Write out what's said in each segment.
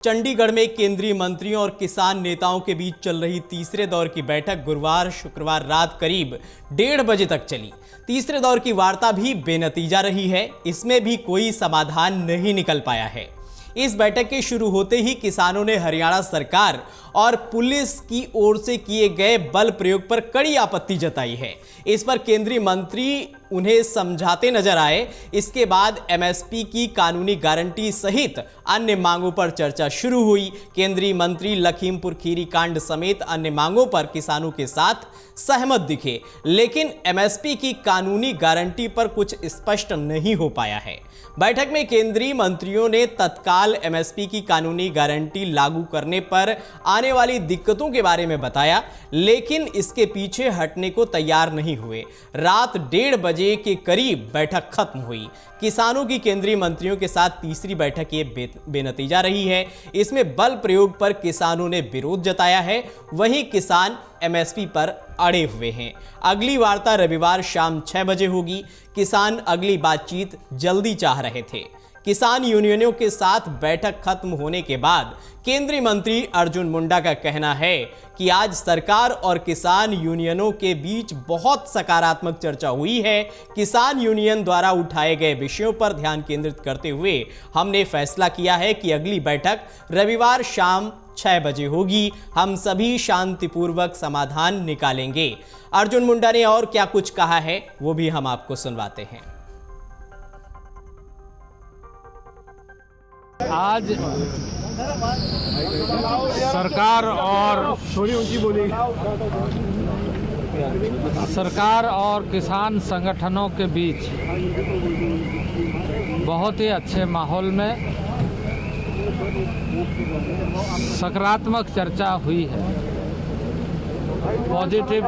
चंडीगढ़ में केंद्रीय मंत्रियों और किसान नेताओं के बीच चल रही तीसरे दौर की बैठक गुरुवार शुक्रवार रात करीब 1:30 बजे तक चली। तीसरे दौर की वार्ता भी बेनतीजा रही है। इसमें भी कोई समाधान नहीं निकल पाया है। इस बैठक के शुरू होते ही किसानों ने हरियाणा सरकार और पुलिस की ओर से किए गए बल प्रयोग पर कड़ी आपत्ति जताई है। इस पर केंद्रीय मंत्री उन्हें समझाते नजर आए। इसके बाद एमएसपी की कानूनी गारंटी सहित अन्य मांगों पर चर्चा शुरू हुई। केंद्रीय मंत्री लखीमपुर खीरी कांड समेत अन्य मांगों पर किसानों के साथ सहमत दिखे, लेकिन एमएसपी की कानूनी गारंटी पर कुछ स्पष्ट नहीं हो पाया है। बैठक में केंद्रीय मंत्रियों ने तत्काल एमएसपी की कानूनी गारंटी लागू करने पर आने वाली दिक्कतों के बारे में बताया, लेकिन इसके पीछे हटने को तैयार नहीं हुए। रात 1:30 बजे के करीब बैठक खत्म हुई। किसानों की केंद्रीय मंत्रियों के साथ तीसरी बैठक ये बेनतीजा रही है। इसमें बल प्रयोग पर किसानों ने विरोध जताया है, वहीं किसान एमएसपी पर अड़े हुए हैं। अगली वार्ता रविवार शाम 6 बजे होगी। किसान अगली बातचीत जल्दी चाह रहे थे। किसान यूनियनों के साथ बैठक खत्म होने के बाद केंद्रीय मंत्री अर्जुन मुंडा का कहना है कि आज सरकार और किसान यूनियनों के बीच बहुत सकारात्मक चर्चा हुई है। किसान यूनियन द्वारा उठाए गए विषयों पर ध्यान केंद्रित करते हुए हमने फैसला किया है कि अगली बैठक रविवार शाम 6 बजे होगी। हम सभी शांतिपूर्वक समाधान निकालेंगे। अर्जुन मुंडा ने और क्या कुछ कहा है वो भी हम आपको सुनवाते हैं। आज सरकार और किसान संगठनों के बीच बहुत ही अच्छे माहौल में सकारात्मक चर्चा हुई है। पॉजिटिव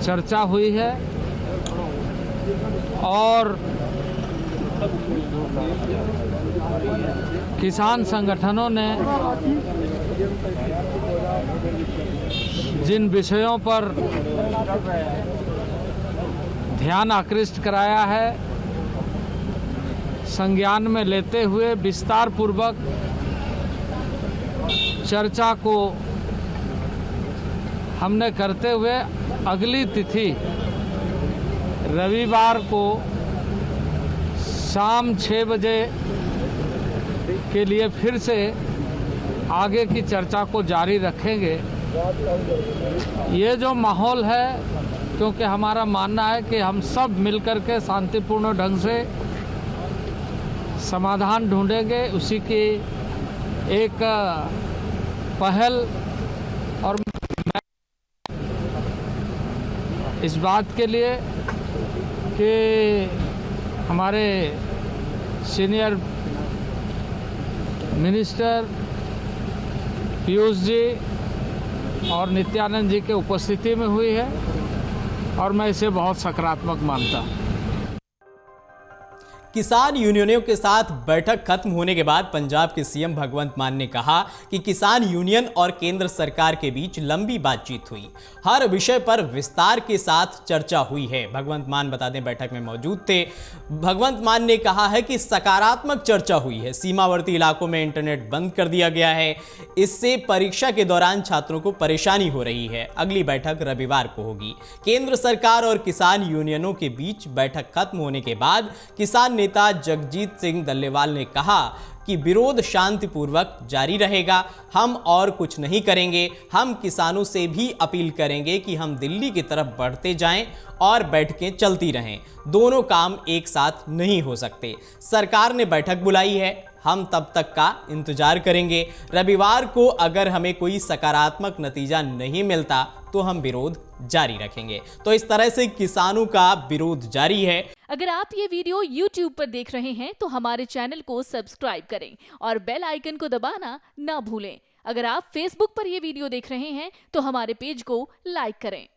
चर्चा हुई है और किसान संगठनों ने जिन विषयों पर ध्यान आकृष्ट कराया है, संज्ञान में लेते हुए विस्तार पूर्वक चर्चा को हमने करते हुए अगली तिथि रविवार को शाम 6 बजे के लिए फिर से आगे की चर्चा को जारी रखेंगे। ये जो माहौल है, क्योंकि हमारा मानना है कि हम सब मिलकर के शांतिपूर्ण ढंग से समाधान ढूंढेंगे, उसी की एक पहल। और मैं इस बात के लिए कि हमारे सीनियर मिनिस्टर पीयूष जी और नित्यानंद जी के उपस्थिति में हुई है और मैं इसे बहुत सकारात्मक मानता हूँ। किसान यूनियनों के साथ बैठक खत्म होने के बाद पंजाब के सीएम भगवंत मान ने कहा कि किसान यूनियन और केंद्र सरकार के बीच लंबी बातचीत हुई। हर विषय पर विस्तार के साथ चर्चा हुई है। भगवंत मान बता दें बैठक में मौजूद थे। भगवंत मान ने कहा है कि सकारात्मक चर्चा हुई है। सीमावर्ती इलाकों में इंटरनेट बंद कर दिया गया है। इससे परीक्षा के दौरान छात्रों को परेशानी हो रही है। अगली बैठक रविवार को होगी। केंद्र सरकार और किसान यूनियनों के बीच बैठक खत्म होने के बाद किसान नेता जगजीत सिंह डल्लेवाल ने कहा कि विरोध शांतिपूर्वक जारी रहेगा। हम और कुछ नहीं करेंगे। हम किसानों से भी अपील करेंगे कि हम दिल्ली की तरफ बढ़ते जाएं और बैठकें चलती रहें। दोनों काम एक साथ नहीं हो सकते। सरकार ने बैठक बुलाई है, हम तब तक का इंतजार करेंगे। रविवार को अगर हमें कोई सकारात्मक नतीजा नहीं मिलता तो हम विरोध जारी रखेंगे। तो इस तरह से किसानों का विरोध जारी है। अगर आप ये वीडियो YouTube पर देख रहे हैं तो हमारे चैनल को सब्सक्राइब करें और बेल आइकन को दबाना ना भूलें। अगर आप Facebook पर ये वीडियो देख रहे हैं तो हमारे पेज को लाइक करें।